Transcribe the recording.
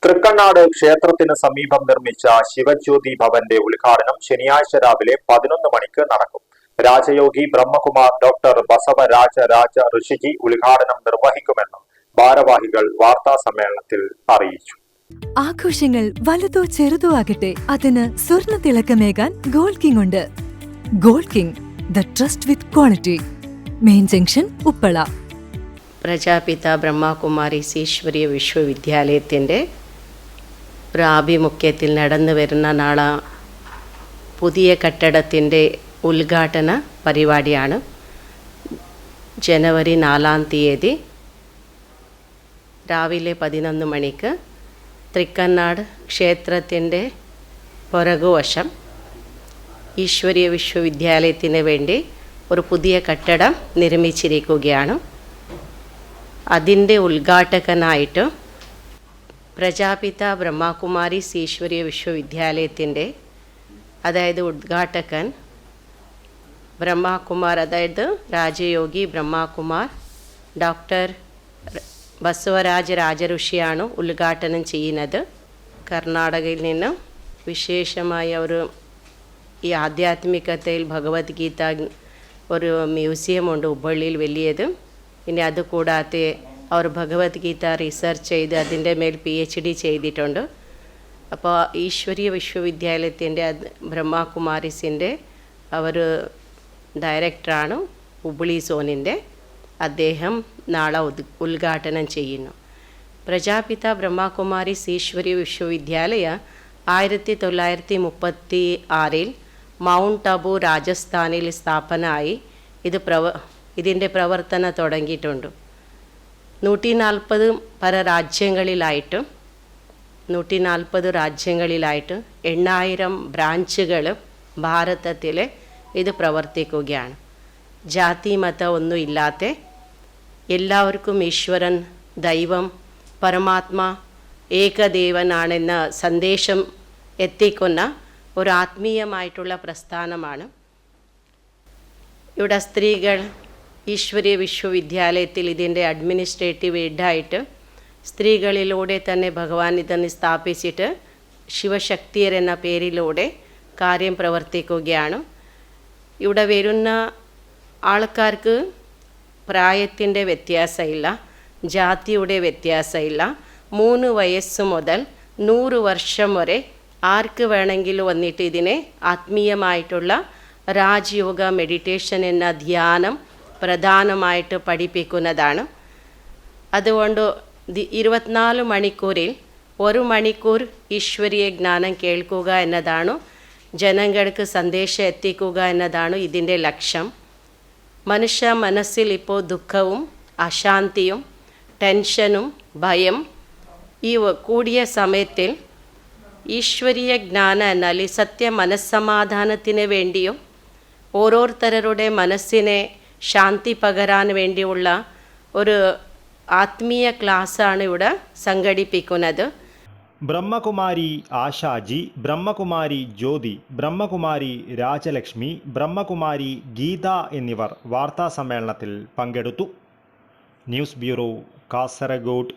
തൃക്കണ്ണാട് ക്ഷേത്രത്തിന് സമീപം നിർമ്മിച്ച ശിവജ്യോതി ഭവന്റെ ഉദ്ഘാടനം ശനിയാഴ്ച രാവിലെ 11 മണിക്ക് നടക്കും. രാജയോഗി ബ്രഹ്മകുമാർ ഡോക്ടർ ബസവരാജ രാജ ഋഷിജി ഉദ്ഘാടനം നിർവഹിക്കുമെന്ന് ഭാരവാഹികൾ വാർത്താസമ്മേളനത്തിൽ അറിയിച്ചു. ആഘോഷങ്ങൾ വലുതോ ചെറുതോ ആകട്ടെ, അതിന് സ്വർണ്ണ തിളക്കമേകാൻ ഗോൾഡ് കിങ് ഉണ്ട്. Gold king, the trust with quality. Main junction, Uppala. Prajapita Brahma Kumari ഈശ്വരീയ വിശ്വവിദ്യാലയത്തിൻ്റെ ഒരു ആഭിമുഖ്യത്തിൽ നടന്നു വരുന്ന നാളെ പുതിയ കെട്ടിടത്തിൻ്റെ ഉദ്ഘാടന പരിപാടിയാണ്. ജനുവരി 4-ാം തീയതി രാവിലെ 11 മണിക്ക് തൃക്കണ്ണാട് ക്ഷേത്രത്തിൻ്റെ പുറകുവശം ഈശ്വരീയ വിശ്വവിദ്യാലയത്തിന് വേണ്ടി ഒരു പുതിയ കെട്ടിടം നിർമ്മിച്ചിരിക്കുകയാണ്. അതിൻ്റെ ഉദ്ഘാടകനായിട്ട് പ്രജാപിത ബ്രഹ്മകുമാരി ഈശ്വരീയ വിശ്വവിദ്യാലയത്തിൻ്റെ ഉദ്ഘാടകൻ ബ്രഹ്മകുമാർ, രാജയോഗി ബ്രഹ്മകുമാർ ഡോക്ടർ ബസവരാജ രാജഋഷിയാണ് ഉദ്ഘാടനം ചെയ്യുന്നത്. കർണാടകയിൽ നിന്ന് വിശേഷമായ ഈ ആധ്യാത്മികതയിൽ ഭഗവത്ഗീത ഒരു മ്യൂസിയമുണ്ട് ഹുബ്ബള്ളിയിൽ വലിയത്. ഇനി അതുകൂടാതെ അവർ ഭഗവത്ഗീത റിസർച്ച് ചെയ്ത് അതിൻ്റെ മേൽ PhD ചെയ്തിട്ടുണ്ട്. അപ്പോൾ ഈശ്വരീയ വിശ്വവിദ്യാലയത്തിൻ്റെ ബ്രഹ്മകുമാരീസിൻ്റെ അവർ ഡയറക്ടറാണ് ഹുബ്ബള്ളി സോണിൻ്റെ. അദ്ദേഹം നാളെ ഉദ്ഘാടനം ചെയ്യുന്നു. പ്രജാപിത ബ്രഹ്മകുമാരി ഈശ്വരീയ വിശ്വവിദ്യാലയ 1936 മൗണ്ട് അബു രാജസ്ഥാനിൽ സ്ഥാപനമായി. ഇതിൻ്റെ പ്രവർത്തനം തുടങ്ങിയിട്ടുണ്ട്. 140 രാജ്യങ്ങളിലായിട്ട് 8000 ബ്രാഞ്ചുകൾ ഭാരതത്തിൽ ഇത് പ്രവർത്തിക്കുകയാണ്. ജാതി മതം ഒന്നും ഇല്ലാത്ത എല്ലാവർക്കും ഈശ്വരൻ, ദൈവം, പരമാത്മാ ഏകദേവനാണെന്ന സന്ദേശം എത്തിക്കുന്ന ഒരു ആത്മീയമായിട്ടുള്ള പ്രസ്ഥാനമാണ്. ഇവിടെ സ്ത്രീകൾ ഈശ്വരീയ വിശ്വവിദ്യാലയത്തിൽ ഇതിൻ്റെ അഡ്മിനിസ്ട്രേറ്റീവ് ഹെഡായിട്ട് സ്ത്രീകളിലൂടെ തന്നെ ഭഗവാൻ ഇതിനെ സ്ഥാപിച്ചിട്ട് ശിവശക്തിയർ എന്ന പേരിലൂടെ കാര്യം പ്രവർത്തിക്കുകയാണ്. ഇവിടെ വരുന്ന ആൾക്കാർക്ക് പ്രായത്തിൻ്റെ വ്യത്യാസമില്ല, ജാതിയുടെ വ്യത്യാസമില്ല. 3 വയസ്സ് മുതൽ 100 വർഷം വരെ ആർക്ക് വേണമെങ്കിലും വന്നിട്ട് ഇതിനെ ആത്മീയമായിട്ടുള്ള രാജയോഗ മെഡിറ്റേഷൻ എന്ന ധ്യാനം പ്രധാനമായിട്ട് പഠിപ്പിക്കുന്നതാണ്. അതുകൊണ്ട് 24 മണിക്കൂറിൽ 1 മണിക്കൂർ ഈശ്വരീയ ജ്ഞാനം കേൾക്കുക എന്നതാണ്, ജനങ്ങൾക്ക് സന്ദേശം എത്തിക്കുക എന്നതാണ് ഇതിൻ്റെ ലക്ഷ്യം. മനുഷ്യ മനസ്സിൽ ഇപ്പോൾ ദുഃഖവും അശാന്തിയും ടെൻഷനും ഭയം ഈ കൂടിയ സമയത്തിൽ ഈശ്വരീയ ജ്ഞാനം എന്നാൽ സത്യ മനസ്സമാധാനത്തിന് വേണ്ടിയും ഓരോരുത്തരുടെ മനസ്സിനെ ശാന്തി പകരാൻ വേണ്ടിയുള്ള ഒരു ആത്മീയ ക്ലാസ്സാണ് ഇവിടെ സംഘടിപ്പിക്കുന്നത്. ബ്രഹ്മകുമാരി ആശാജി, ബ്രഹ്മകുമാരി ജ്യോതി, ബ്രഹ്മകുമാരി രാജലക്ഷ്മി, ബ്രഹ്മകുമാരി ഗീത എന്നിവർ വാർത്താസമ്മേളനത്തിൽ പങ്കെടുത്തു. News bureau, Kasaragod.